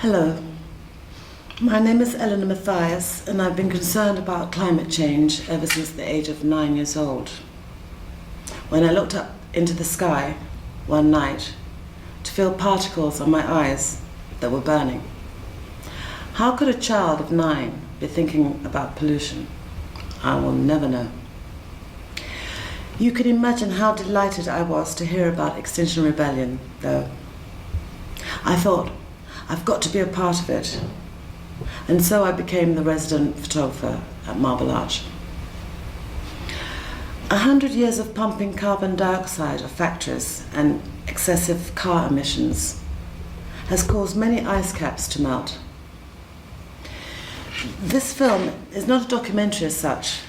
Hello, my name is Eleanor Mathias and I've been concerned about climate change ever since the age of 9 years old. When I looked up into the sky one night to feel particles on my eyes that were burning. How could a child of 9 be thinking about pollution? I will never know. You can imagine how delighted I was to hear about Extinction Rebellion, though. I thought, I've got to be a part of it. And so I became the resident photographer at Marble Arch. 100 years of pumping carbon dioxide of factories and excessive car emissions has caused many ice caps to melt. This film is not a documentary as such.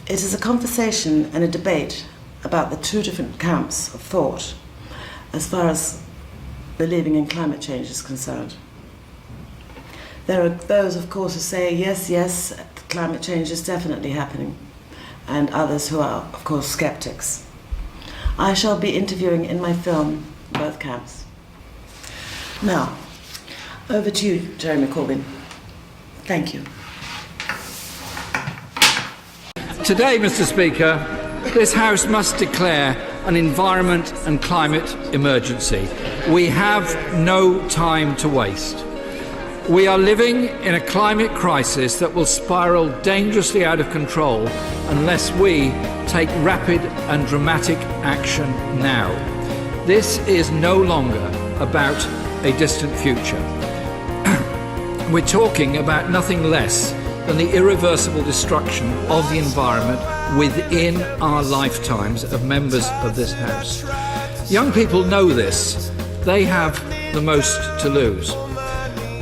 It is a conversation and a debate about the two different camps of thought as far as believing in climate change is concerned. There are those, of course, who say, yes, climate change is definitely happening, and others who are, of course, skeptics. I shall be interviewing in my film both camps. Now, over to you, Jeremy Corbyn. Thank you. Today, Mr. Speaker, this House must declare an environment and climate emergency. We have no time to waste. We are living in a climate crisis that will spiral dangerously out of control unless we take rapid and dramatic action now. This is no longer about a distant future. We're talking about nothing less than the irreversible destruction of the environment within our lifetimes of members of this House. Young people know this. They have the most to lose.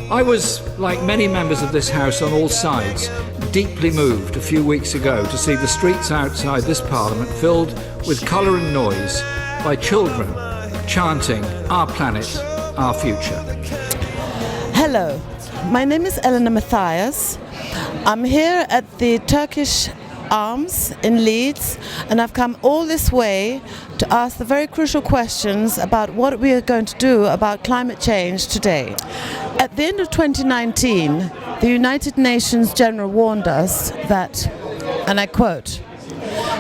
I was, like many members of this House on all sides, deeply moved a few weeks ago to see the streets outside this Parliament filled with colour and noise by children chanting "Our planet, our future." Hello, my name is Eleanor Mathias. I'm here at the Turkish Arms in Leeds, and I've come all this way to ask the very crucial questions about what we are going to do about climate change today. At the end of 2019, the United Nations General warned us that, and I quote,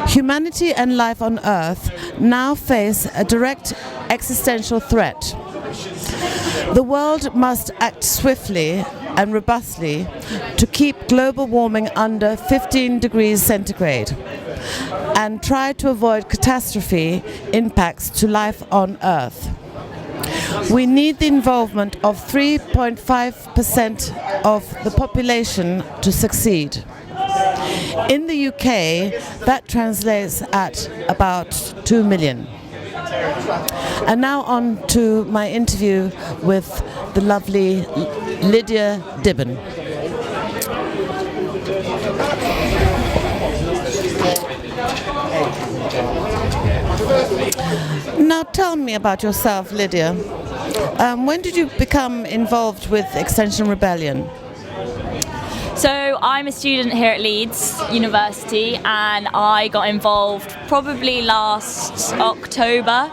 "Humanity and life on Earth now face a direct existential threat. The world must act swiftly and robustly to keep global warming under 15 degrees centigrade and try to avoid catastrophe impacts to life on Earth. We need the involvement of 3.5% of the population to succeed. In the UK, that translates at about 2 million. And now on to my interview with the lovely Lydia Dibben. Now tell me about yourself, Lydia. When did you become involved with Extinction Rebellion? So I'm a student here at Leeds University, and I got involved probably last October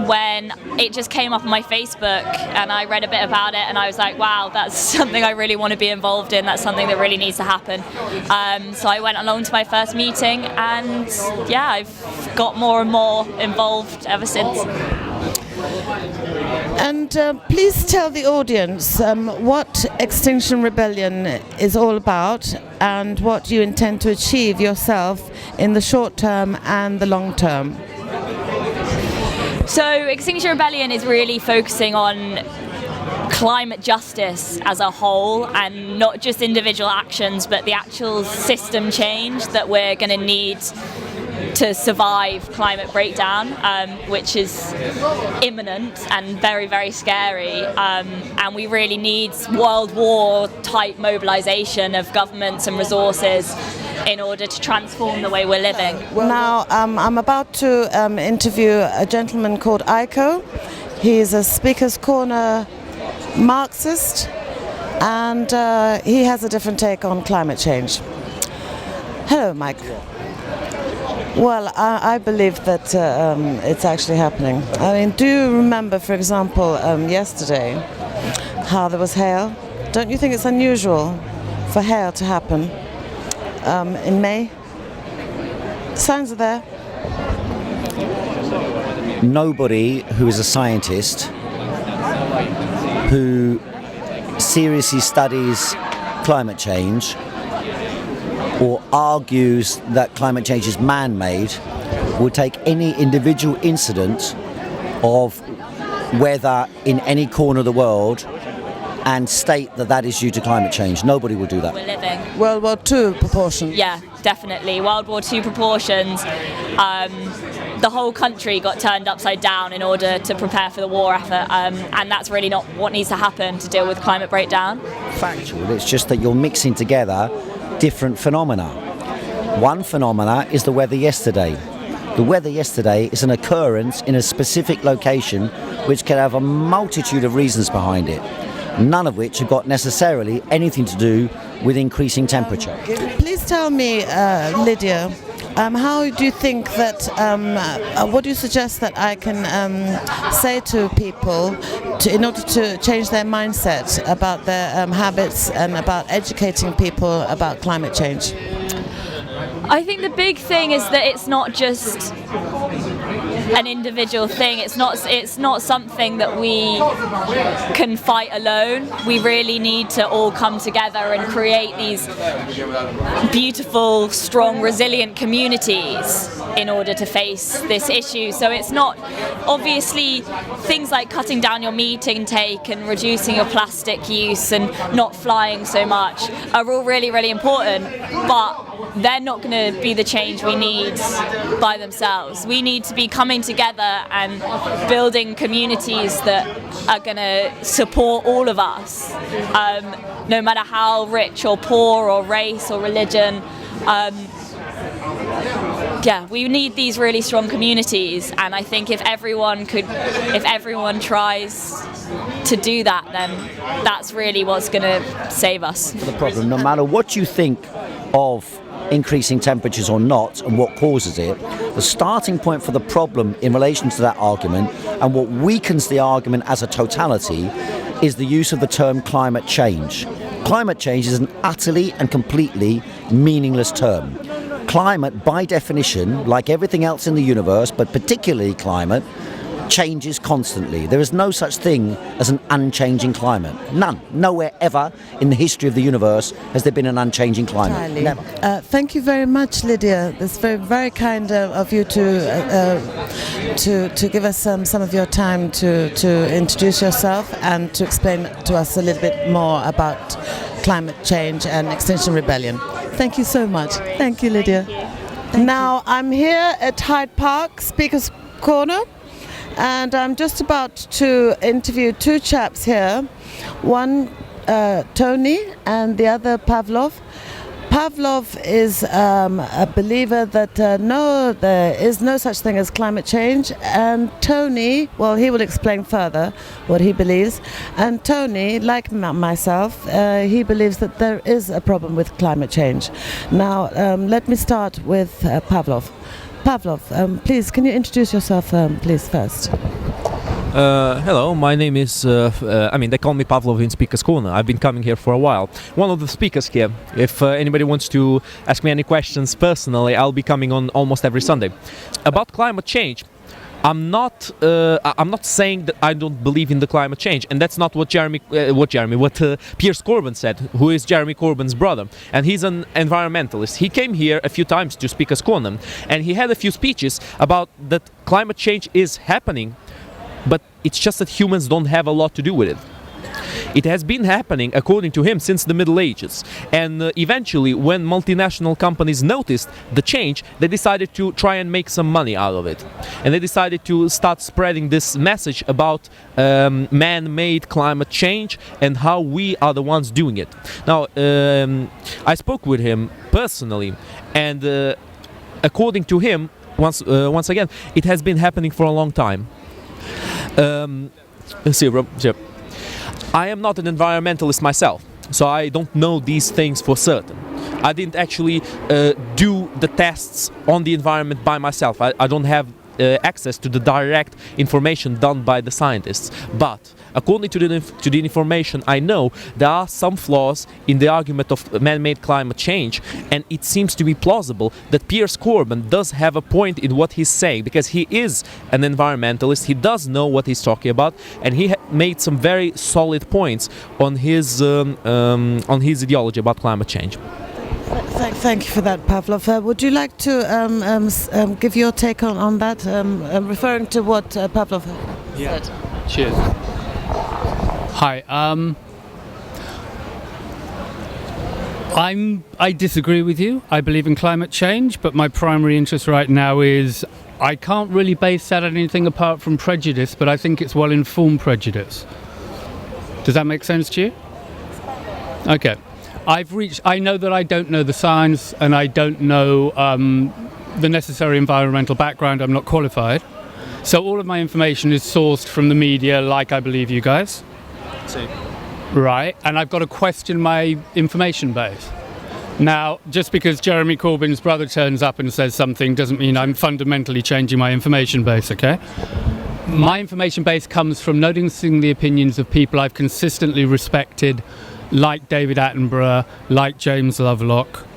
when it just came up on my Facebook, and I read a bit about it and I was like, wow, that's something I really want to be involved in, that's something that really needs to happen. So I went along to my first meeting, and yeah, I've got more and more involved ever since. And please tell the audience what Extinction Rebellion is all about and what you intend to achieve yourself in the short term and the long term. So Extinction Rebellion is really focusing on climate justice as a whole, and not just individual actions, but the actual system change that we're going to need to survive climate breakdown, which is imminent and very, very scary. And we really need World War type mobilisation of governments and resources in order to transform the way we're living. Now, I'm about to interview a gentleman called Aiko. He's a Speaker's Corner Marxist, and he has a different take on climate change. Hello, Mike. Well, I believe that it's actually happening. I mean, do you remember, for example, yesterday, how there was hail? Don't you think it's unusual for hail to happen in May? Signs are there. Nobody who is a scientist who seriously studies climate change or argues that climate change is man-made will take any individual incident of weather in any corner of the world and state that that is due to climate change. Nobody will do that. We're living. World War II proportions. Yeah, definitely. World War II proportions. The whole country got turned upside down in order to prepare for the war effort, and that's really not what needs to happen to deal with climate breakdown. Factual. It's just that you're mixing together different phenomena. One phenomena is the weather yesterday. The weather yesterday is an occurrence in a specific location which can have a multitude of reasons behind it, none of which have got necessarily anything to do with increasing temperature. Please tell me, Lydia, how do you think that, what do you suggest that I can say to people in order to change their mindset about their habits and about educating people about climate change? I think the big thing is that it's not just an individual thing. It's not something that we can fight alone. We really need to all come together and create these beautiful, strong, resilient communities in order to face this issue. So it's not, obviously, things like cutting down your meat intake and reducing your plastic use and not flying so much are all really, really important, but they're not going to be the change we need by themselves. We need to be coming together and building communities that are going to support all of us, no matter how rich or poor or race or religion. We need these really strong communities, and I think if everyone tries to do that, then that's really what's going to save us. The problem, no matter what you think of increasing temperatures or not and what causes it, the starting point for the problem in relation to that argument and what weakens the argument as a totality is the use of the term climate change. Climate change is an utterly and completely meaningless term. Climate, by definition, like everything else in the universe, but particularly climate, changes constantly. There is no such thing as an unchanging climate. None. Nowhere ever in the history of the universe has there been an unchanging climate. Entirely. Never. Thank you very much, Lydia. It's very, very kind of you to give us some of your time to introduce yourself and to explain to us a little bit more about climate change and Extinction Rebellion. Thank you so much. Thank you, Lydia. Now I'm here at Hyde Park, Speaker's Corner, and I'm just about to interview two chaps here. One, Tony, and the other, Pavlov. Pavlov is a believer that no, there is no such thing as climate change, and Tony, well, he will explain further what he believes. And Tony, like myself, he believes that there is a problem with climate change. Now, let me start with Pavlov. Pavlov, please, can you introduce yourself, please, first? Hello, my name is, they call me Pavlov in Speaker's Corner. I've been coming here for a while. One of the speakers here. If anybody wants to ask me any questions personally, I'll be coming on almost every Sunday. About climate change, I'm not saying that I don't believe in the climate change, and that's not what Piers Corbyn said, who is Jeremy Corbyn's brother, and he's an environmentalist. He came here a few times to Speaker's Corner, and he had a few speeches about that climate change is happening, but it's just that humans don't have a lot to do with it. It has been happening, according to him, since the Middle Ages. And eventually, when multinational companies noticed the change, they decided to try and make some money out of it. And they decided to start spreading this message about man-made climate change and how we are the ones doing it. Now, I spoke with him personally, and according to him, once again, it has been happening for a long time. I am not an environmentalist myself, so I don't know these things for certain. I didn't actually do the tests on the environment by myself. I don't have access to the direct information done by the scientists. But according to the information I know, there are some flaws in the argument of man-made climate change, and it seems to be plausible that Piers Corbyn does have a point in what he's saying, because he is an environmentalist, he does know what he's talking about, and he made some very solid points on his ideology about climate change. Thank you for that, Pavlov. Would you like to give your take on that, referring to what Pavlov said? Cheers. Hi. I disagree with you. I believe in climate change, but my primary interest right now is I can't really base that on anything apart from prejudice, but I think it's well-informed prejudice. Does that make sense to you? Okay. I know that I don't know the science, and I don't know the necessary environmental background. I'm not qualified. So all of my information is sourced from the media, like I believe you guys. See. Right, and I've got to question my information base. Now, just because Jeremy Corbyn's brother turns up and says something doesn't mean I'm fundamentally changing my information base, okay? My information base comes from noticing the opinions of people I've consistently respected, like David Attenborough, like James Lovelock,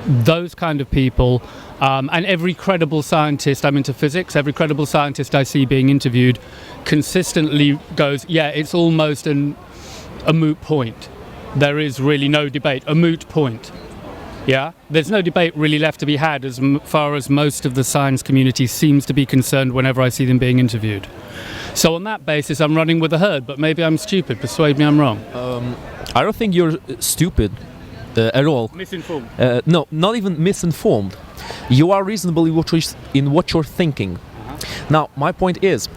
those kind of people, and every credible scientist, I'm into physics, every credible scientist I see being interviewed consistently goes, yeah, it's almost a moot point. There is really no debate, a moot point. Yeah, there's no debate really left to be had as far as most of the science community seems to be concerned whenever I see them being interviewed. So on that basis, I'm running with the herd, but maybe I'm stupid. Persuade me I'm wrong. I don't think you're stupid at all. Misinformed. No, not even misinformed. You are reasonable in what you're thinking. Now, my point is,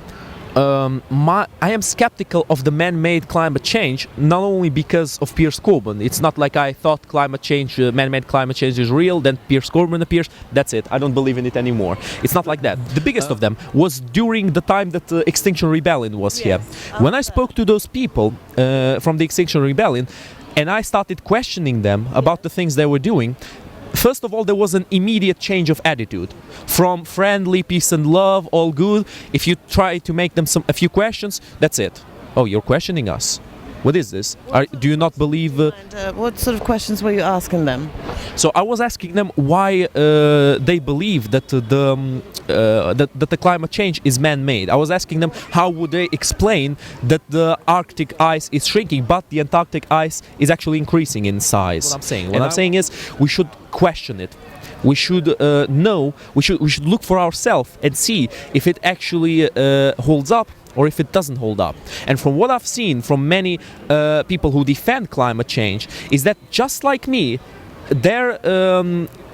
I am skeptical of the man-made climate change, not only because of Piers Corbyn. It's not like I thought climate change, man-made climate change is real, then Piers Corbyn appears, that's it, I don't believe in it anymore. It's not like that. The biggest of them was during the time that Extinction Rebellion was here. When I spoke to those people from the Extinction Rebellion, and I started questioning them about the things they were doing, first of all, there was an immediate change of attitude from friendly, peace and love, all good. If you try to make them a few questions, that's it. Oh, you're questioning us. What is this? Do you not believe? And what sort of questions were you asking them? So I was asking them why they believe that the climate change is man-made. I was asking them how would they explain that the Arctic ice is shrinking, but the Antarctic ice is actually increasing in size. What I'm saying is we should question it. We should know. We should look for ourselves and see if it actually holds up, or if it doesn't hold up. And from what I've seen from many people who defend climate change is that, just like me, their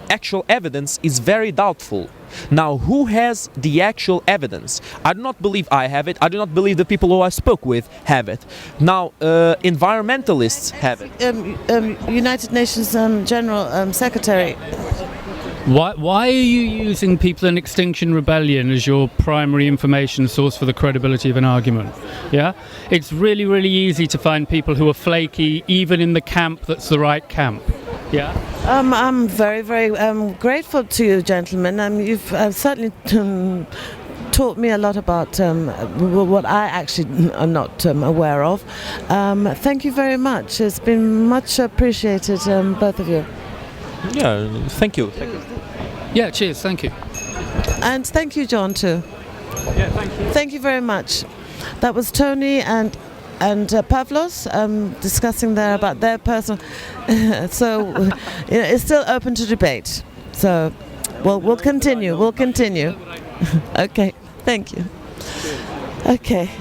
actual evidence is very doubtful. Now, who has the actual evidence? I do not believe I have it. I do not believe the people who I spoke with have it. Now, environmentalists have it. United Nations General Secretary. Why are you using people in Extinction Rebellion as your primary information source for the credibility of an argument? Yeah? It's really, really easy to find people who are flaky, even in the camp that's the right camp. Yeah? I'm very, very grateful to you, gentlemen. You've certainly taught me a lot about what I actually am not aware of. Thank you very much. It's been much appreciated, both of you. Yeah, thank you. Thank you. Yeah, cheers, thank you. And thank you, John, too. Yeah, thank you. Thank you very much. That was Tony and Pavlos discussing there about their personal. So it's still open to debate. So we'll continue. We'll continue. Okay. Thank you. Okay.